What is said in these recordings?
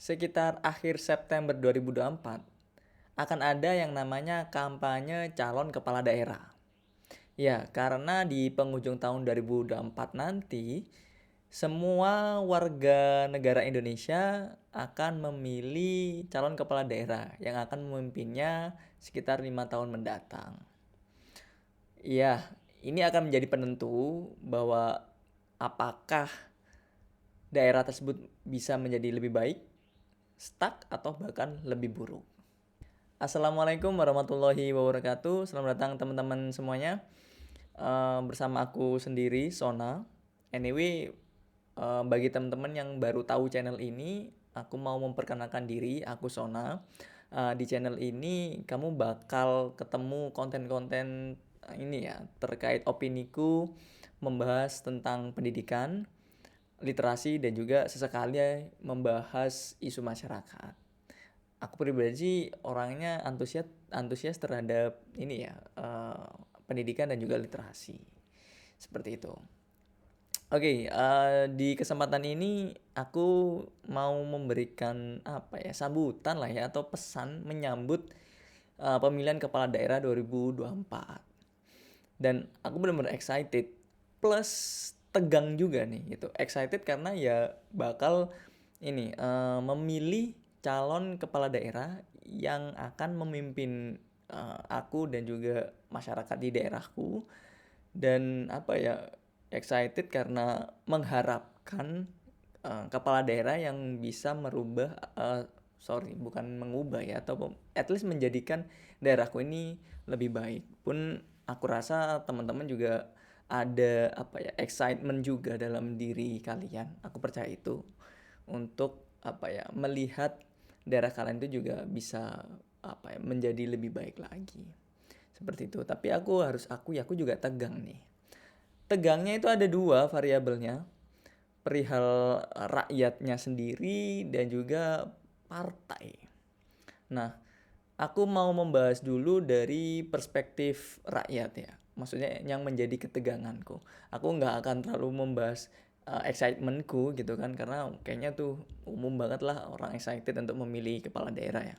sekitar akhir September 2024 akan ada yang namanya kampanye calon kepala daerah. Ya, karena di penghujung tahun 2024 nanti, semua warga negara Indonesia akan memilih calon kepala daerah yang akan memimpinnya sekitar 5 tahun mendatang. Ya, ini akan menjadi penentu bahwa apakah daerah tersebut bisa menjadi lebih baik, stuck, atau bahkan lebih buruk. Assalamualaikum warahmatullahi wabarakatuh. Selamat datang teman-teman semuanya. Bersama aku sendiri, Sona. Anyway, bagi teman-teman yang baru tahu channel ini, aku mau memperkenalkan diri, aku Sona. Di channel ini kamu bakal ketemu konten-konten ini ya, terkait opiniku, membahas tentang pendidikan, literasi, dan juga sesekali membahas isu masyarakat. Aku pribadi orangnya antusias terhadap ini ya, pendidikan dan juga literasi, seperti itu. Oke, di kesempatan ini aku mau memberikan apa ya, sambutan lah ya, atau pesan menyambut pemilihan kepala daerah 2024. Dan aku benar-benar excited plus tegang juga nih gitu. Excited karena ya bakal ini memilih calon kepala daerah yang akan memimpin aku dan juga masyarakat di daerahku. Dan apa ya, excited karena mengharapkan kepala daerah yang bisa merubah, bukan mengubah ya, atau at least menjadikan daerahku ini lebih baik. Pun aku rasa teman-teman juga ada apa ya, excitement juga dalam diri kalian. Aku percaya itu, untuk apa ya, melihat daerah kalian itu juga bisa apa ya, menjadi lebih baik lagi. Seperti itu. Tapi aku harus akui, aku juga tegang nih. Tegangnya itu ada dua variabelnya, perihal rakyatnya sendiri dan juga partai. Nah, aku mau membahas dulu dari perspektif rakyat ya. Maksudnya yang menjadi keteganganku. Aku nggak akan terlalu membahas excitementku gitu kan, karena kayaknya tuh umum banget lah orang excited untuk memilih kepala daerah ya.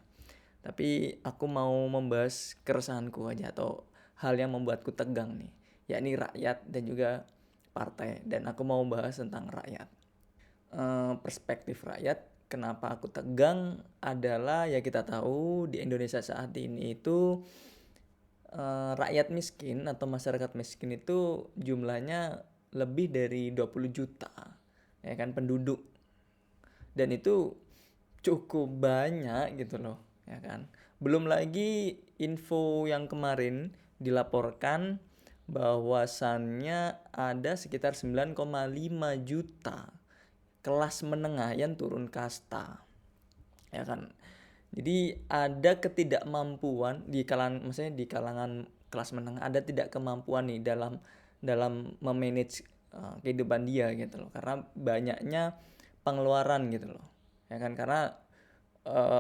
Tapi aku mau membahas keresahanku aja, atau hal yang membuatku tegang nih, yakni rakyat dan juga partai. Dan aku mau bahas tentang rakyat. Perspektif rakyat, kenapa aku tegang adalah ya, kita tahu di Indonesia saat ini itu rakyat miskin atau masyarakat miskin itu jumlahnya lebih dari 20 juta ya kan, penduduk. Dan itu cukup banyak gitu loh ya kan. Belum lagi info yang kemarin dilaporkan bahwasannya ada sekitar 9,5 juta kelas menengah yang turun kasta ya kan. Jadi ada ketidakmampuan di kalangan, maksudnya di kalangan kelas menengah, ada tidak kemampuan nih dalam dalam memanage kehidupan dia gitu loh, karena banyaknya pengeluaran gitu loh ya kan. Karena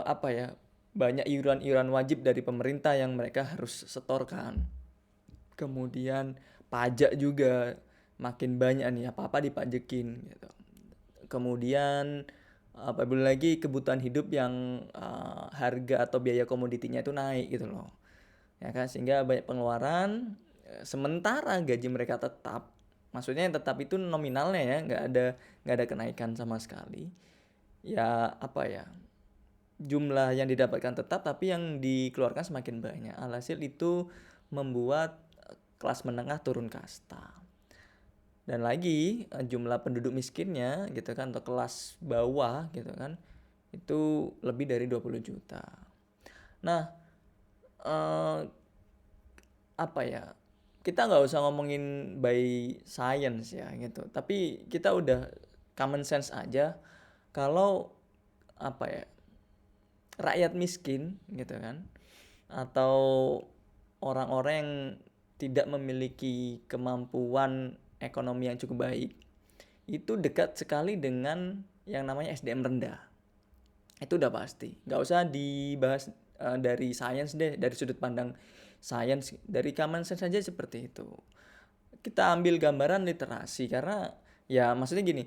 apa ya, banyak iuran-iuran wajib dari pemerintah yang mereka harus setorkan. Kemudian pajak juga makin banyak nih, apa-apa dipajekin gitu. Kemudian apabila lagi kebutuhan hidup yang harga atau biaya komoditinya itu naik gitu loh ya kan, sehingga banyak pengeluaran. Sementara gaji mereka tetap, maksudnya yang tetap itu nominalnya ya, nggak ada kenaikan sama sekali. Ya apa ya, jumlah yang didapatkan tetap tapi yang dikeluarkan semakin banyak. Alhasil itu membuat kelas menengah turun kasta. Dan lagi jumlah penduduk miskinnya gitu kan, atau kelas bawah gitu kan, itu lebih dari 20 juta. Nah, eh, apa ya, kita nggak usah ngomongin by science ya gitu, tapi kita udah common sense aja kalau apa ya, rakyat miskin gitu kan, atau orang-orang yang tidak memiliki kemampuan ekonomi yang cukup baik, itu dekat sekali dengan yang namanya SDM rendah. Itu udah pasti, nggak usah dibahas dari sains deh, dari sudut pandang sains, dari common sense saja seperti itu. Kita ambil gambaran literasi, karena ya maksudnya gini,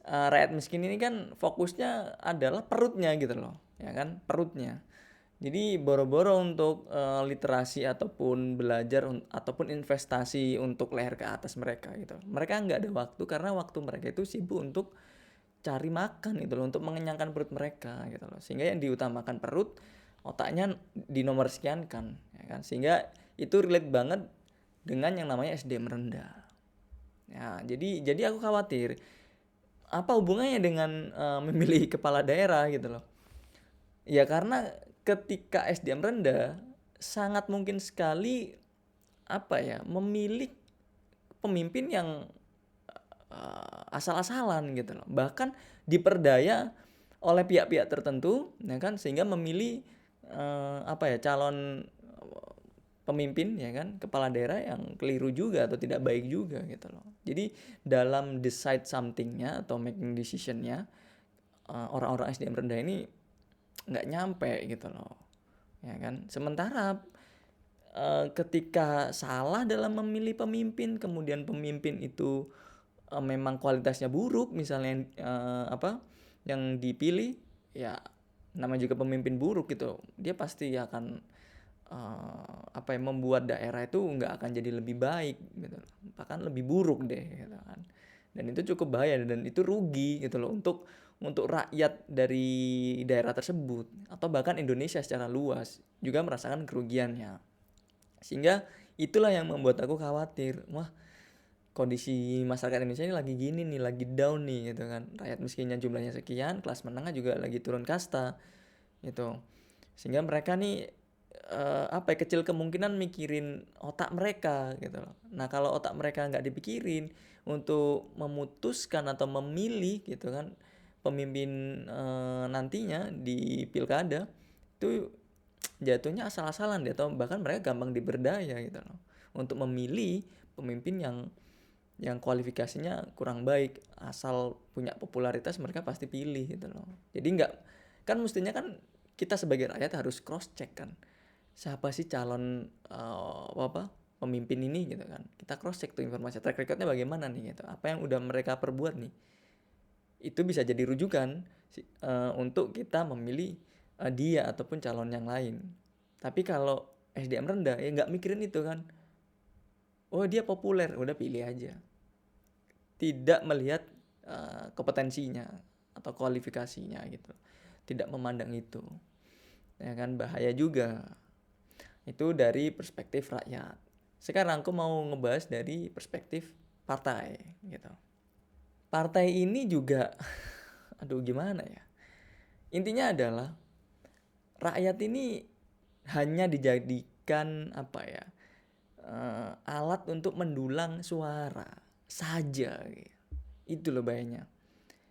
rakyat miskin ini kan fokusnya adalah perutnya gitu loh, ya kan, perutnya. Jadi boro-boro untuk literasi ataupun belajar ataupun investasi untuk leher ke atas mereka gitu. Mereka nggak ada waktu karena waktu mereka itu sibuk untuk cari makan gitu loh, untuk mengenyangkan perut mereka gitu loh. Sehingga yang diutamakan perut, otaknya di nomor sekian kan, ya kan. Sehingga itu relate banget dengan yang namanya SDM rendah. Ya, jadi aku khawatir apa hubungannya dengan memilih kepala daerah gitu loh. Ya karena ketika SDM rendah sangat mungkin sekali apa ya, memilih pemimpin yang asal-asalan gitu loh. Bahkan diperdaya oleh pihak-pihak tertentu, ya kan, sehingga memilih apa ya, calon pemimpin, ya kan, kepala daerah yang keliru juga atau tidak baik juga gitu loh. Jadi dalam decide somethingnya atau making decisionnya, orang-orang SDM rendah ini nggak nyampe gitu loh, ya kan. Sementara ketika salah dalam memilih pemimpin, kemudian pemimpin itu memang kualitasnya buruk, misalnya apa yang dipilih, ya namanya juga pemimpin buruk gitu, dia pasti akan apa ya, membuat daerah itu nggak akan jadi lebih baik gitu, bahkan lebih buruk deh gitu kan. Dan itu cukup bahaya dan itu rugi gitu loh untuk rakyat dari daerah tersebut atau bahkan Indonesia secara luas juga merasakan kerugiannya. Sehingga itulah yang membuat aku khawatir, wah kondisi masyarakat Indonesia ini lagi gini nih, lagi down nih gitu kan. Rakyat miskinnya jumlahnya sekian, kelas menengah juga lagi turun kasta gitu. Sehingga mereka nih apa ya, kecil kemungkinan mikirin otak mereka gitu loh. Nah, kalau otak mereka nggak dipikirin untuk memutuskan atau memilih gitu kan pemimpin nantinya di pilkada, itu jatuhnya asal-asalan deh, atau bahkan mereka gampang diberdaya gitu loh untuk memilih pemimpin yang kualifikasinya kurang baik, asal punya popularitas mereka pasti pilih gitu loh. Jadi nggak, kan mestinya kan kita sebagai rakyat harus cross check kan, siapa sih calon apa pemimpin ini gitu kan, kita cross check tuh informasi track recordnya bagaimana nih gitu, apa yang udah mereka perbuat nih, itu bisa jadi rujukan untuk kita memilih dia ataupun calon yang lain. Tapi kalau SDM rendah ya nggak mikirin itu kan, oh dia populer udah pilih aja, tidak melihat kompetensinya atau kualifikasinya gitu, tidak memandang itu, ya kan, bahaya juga. Itu dari perspektif rakyat. Sekarang aku mau ngebahas dari perspektif partai gitu. Partai ini juga aduh gimana ya, intinya adalah rakyat ini hanya dijadikan apa ya, alat untuk mendulang suara saja gitu. Itu loh bahayanya.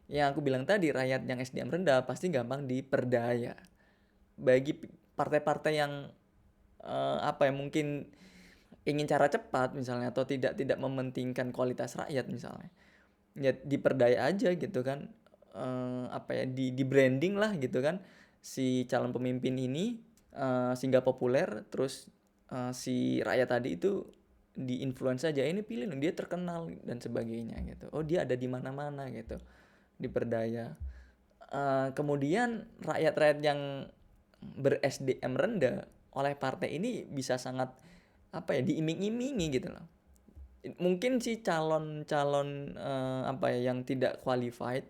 Yang aku bilang tadi, rakyat yang SDM rendah pasti gampang diperdaya. Bagi partai-partai yang apa ya, mungkin ingin cara cepat misalnya, atau tidak mementingkan kualitas rakyat misalnya, ya diperdaya aja gitu kan, apa ya, di branding lah gitu kan si calon pemimpin ini, sehingga populer, terus si rakyat tadi itu di-influence aja, ini pilih dia terkenal dan sebagainya gitu, oh dia ada di mana-mana gitu, diperdaya. Kemudian rakyat-rakyat yang ber-SDM rendah oleh partai ini bisa sangat apa ya, diiming-imingi gitu loh. Mungkin si calon-calon apa ya, yang tidak qualified,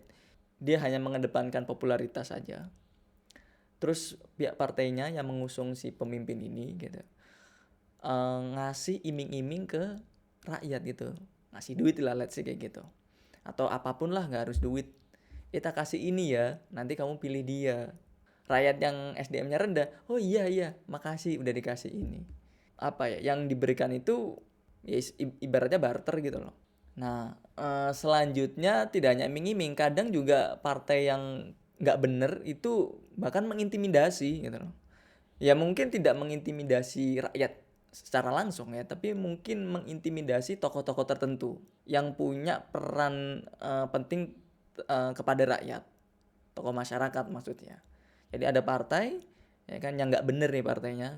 dia hanya mengedepankan popularitas saja. Terus pihak partainya yang mengusung si pemimpin ini gitu, ngasih iming-iming ke rakyat gitu, ngasih duit lah, let's say kayak gitu, atau apapun lah, nggak harus duit, kita kasih ini ya, nanti kamu pilih dia. Rakyat yang SDM-nya rendah, oh iya iya makasih udah dikasih ini, apa ya yang diberikan itu ya ibaratnya barter gitu loh. Nah selanjutnya tidak hanya iming-iming, kadang juga partai yang nggak bener itu bahkan mengintimidasi gitu loh. Ya mungkin tidak mengintimidasi rakyat secara langsung ya, tapi mungkin mengintimidasi tokoh-tokoh tertentu yang punya peran penting kepada rakyat, tokoh masyarakat maksudnya. Jadi ada partai, ya kan, yang nggak bener nih partainya,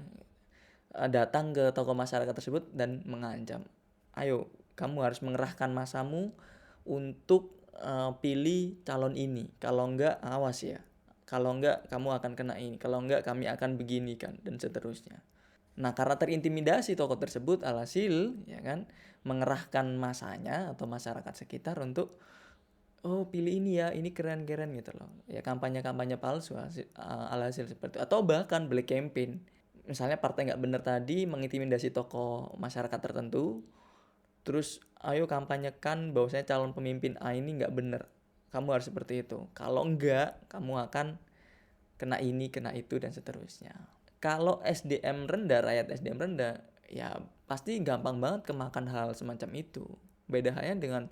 datang ke tokoh masyarakat tersebut dan mengancam, ayo kamu harus mengerahkan masamu untuk pilih calon ini, kalau enggak awas ya, kalau enggak kamu akan kena ini, kalau enggak kami akan begini kan, dan seterusnya. Nah, karena terintimidasi tokoh tersebut, alhasil ya kan mengerahkan masanya atau masyarakat sekitar untuk oh pilih ini ya, ini keren-keren gitu loh. Ya kampanye-kampanye palsu alhasil seperti itu. Atau bahkan black campaign. Misalnya partai nggak benar tadi mengintimidasi tokoh masyarakat tertentu, terus ayo kampanyekan bahwasanya calon pemimpin A ini nggak benar. Kamu harus seperti itu. Kalau enggak, kamu akan kena ini, kena itu, dan seterusnya. Kalau SDM rendah, rakyat SDM rendah, ya pasti gampang banget kemakan hal semacam itu. Beda halnya dengan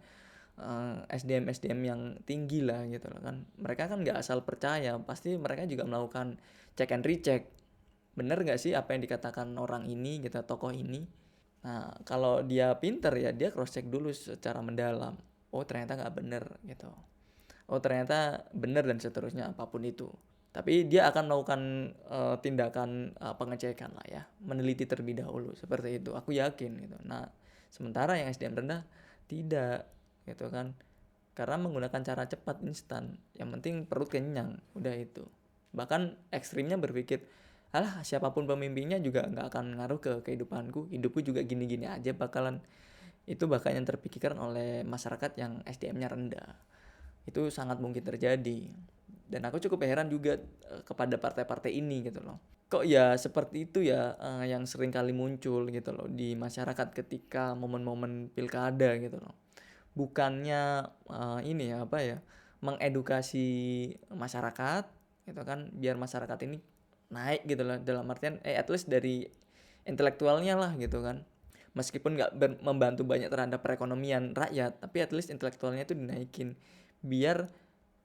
SDM yang tinggi lah gitu loh kan. Mereka kan nggak asal percaya, pasti mereka juga melakukan check and recheck. Bener nggak sih apa yang dikatakan orang ini gitu, tokoh ini. Nah kalau dia pinter ya dia cross check dulu secara mendalam. Oh ternyata nggak bener gitu. Oh ternyata bener, dan seterusnya apapun itu. Tapi dia akan melakukan tindakan pengecekan lah ya, meneliti terlebih dahulu seperti itu. Aku yakin gitu. Nah sementara yang SDM rendah tidak gitu kan, karena menggunakan cara cepat instan, yang penting perut kenyang, udah itu. Bahkan ekstrimnya berpikir alah siapapun pemimpinnya juga nggak akan ngaruh ke kehidupanku, hidupku juga gini-gini aja bakalan. Itu bahkan yang terpikirkan oleh masyarakat yang SDM-nya rendah. Itu sangat mungkin terjadi, dan aku cukup heran juga kepada partai-partai ini gitu loh. Kok ya seperti itu ya, yang sering kali muncul gitu loh di masyarakat ketika momen-momen pilkada gitu loh. Bukannya ini ya apa ya, mengedukasi masyarakat gitu kan, biar masyarakat ini naik gitu lah, dalam artian at least dari intelektualnya lah gitu kan, meskipun nggak membantu banyak terhadap perekonomian rakyat, tapi at least intelektualnya itu dinaikin biar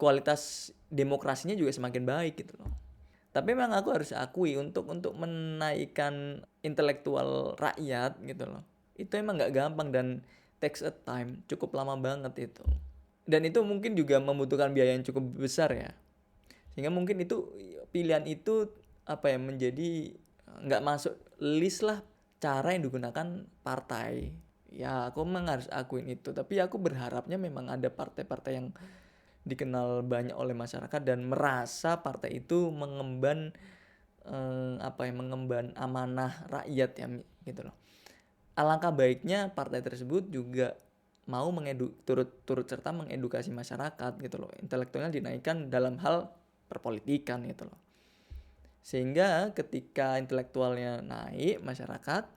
kualitas demokrasinya juga semakin baik gitu loh. Tapi memang aku harus akui untuk menaikkan intelektual rakyat gitu loh, itu emang nggak gampang dan takes a time, cukup lama banget itu. Dan itu mungkin juga membutuhkan biaya yang cukup besar ya. Sehingga mungkin itu pilihan itu apa ya, menjadi nggak masuk list lah cara yang digunakan partai. Ya aku memang harus akuin itu. Tapi aku berharapnya memang ada partai-partai yang dikenal banyak oleh masyarakat dan merasa partai itu mengemban mengemban amanah rakyat ya gitu loh. Alangkah baiknya partai tersebut juga mau turut serta mengedukasi masyarakat gitu loh, intelektualnya dinaikkan dalam hal perpolitikan gitu loh, sehingga ketika intelektualnya naik, masyarakat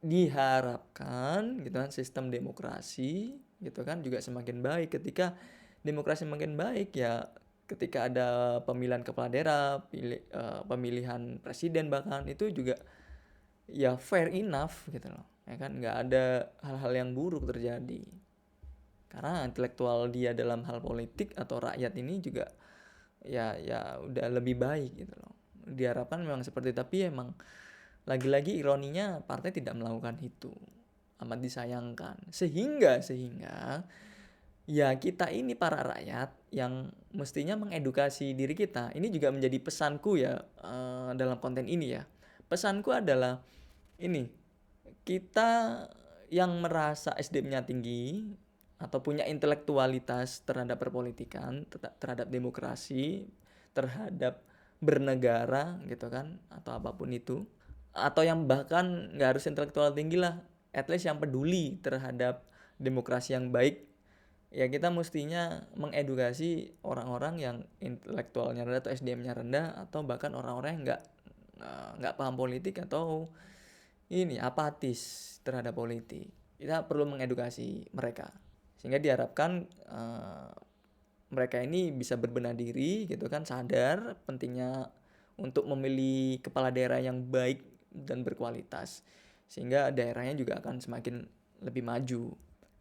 diharapkan gitu kan sistem demokrasi gitu kan juga semakin baik. Ketika demokrasi makin baik ya, ketika ada pemilihan kepala daerah, pemilihan presiden bahkan, itu juga ya fair enough gitu loh ya kan, nggak ada hal-hal yang buruk terjadi karena intelektual dia dalam hal politik atau rakyat ini juga ya udah lebih baik gitu loh. Diharapkan memang seperti itu, tapi emang lagi-lagi ironinya partai tidak melakukan itu, amat disayangkan. Sehingga ya kita ini para rakyat yang mestinya mengedukasi diri kita, ini juga menjadi pesanku ya dalam konten ini ya. Pesanku adalah ini, kita yang merasa SDM-nya tinggi atau punya intelektualitas terhadap perpolitikan, terhadap demokrasi, terhadap bernegara gitu kan, atau apapun itu, atau yang bahkan nggak harus intelektual tinggi lah, at least yang peduli terhadap demokrasi yang baik, ya kita mestinya mengedukasi orang-orang yang intelektualnya rendah atau SDM-nya rendah, atau bahkan orang-orang yang nggak paham politik atau ini apatis terhadap politik. Kita perlu mengedukasi mereka sehingga diharapkan mereka ini bisa berbenah diri gitu kan, sadar pentingnya untuk memilih kepala daerah yang baik dan berkualitas, sehingga daerahnya juga akan semakin lebih maju.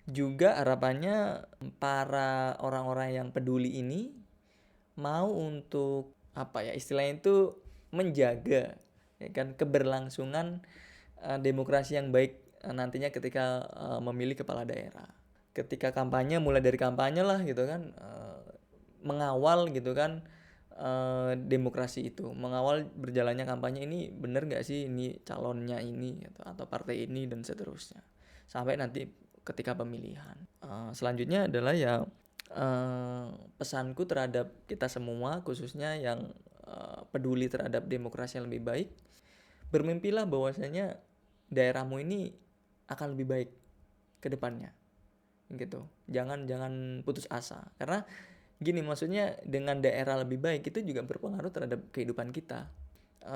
Juga harapannya para orang-orang yang peduli ini mau untuk apa ya istilahnya itu, menjaga ya kan keberlangsungan demokrasi yang baik nantinya ketika memilih kepala daerah. Ketika kampanye, mulai dari kampanye lah gitu kan, mengawal gitu kan demokrasi itu, mengawal berjalannya kampanye ini, bener nggak sih ini calonnya ini gitu, atau partai ini, dan seterusnya sampai nanti ketika pemilihan. Selanjutnya adalah ya eh, pesanku terhadap kita semua, khususnya yang peduli terhadap demokrasi yang lebih baik, bermimpilah bahwasanya daerahmu ini akan lebih baik ke depannya, gitu. Jangan putus asa, karena gini, maksudnya dengan daerah lebih baik itu juga berpengaruh terhadap kehidupan kita,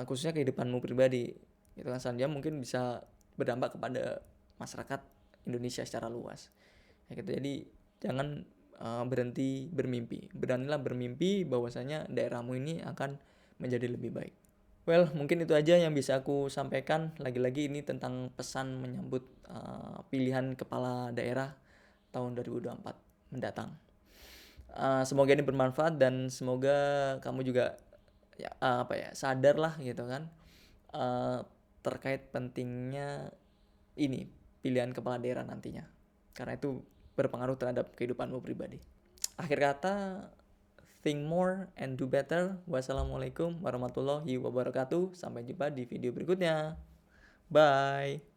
khususnya kehidupanmu pribadi, gitu kan. Selanjutnya mungkin bisa berdampak kepada masyarakat Indonesia secara luas, ya gitu. Jadi jangan berhenti bermimpi, beranilah bermimpi bahwasanya daerahmu ini akan menjadi lebih baik. Well, mungkin itu aja yang bisa aku sampaikan. Lagi-lagi ini tentang pesan menyambut pilihan kepala daerah tahun 2024 mendatang. Semoga ini bermanfaat dan semoga kamu juga ya sadar lah gitu kan, terkait pentingnya ini pilihan kepala daerah nantinya, karena itu berpengaruh terhadap kehidupanmu pribadi. Akhir kata, think more and do better. Wassalamualaikum warahmatullahi wabarakatuh. Sampai jumpa di video berikutnya. Bye.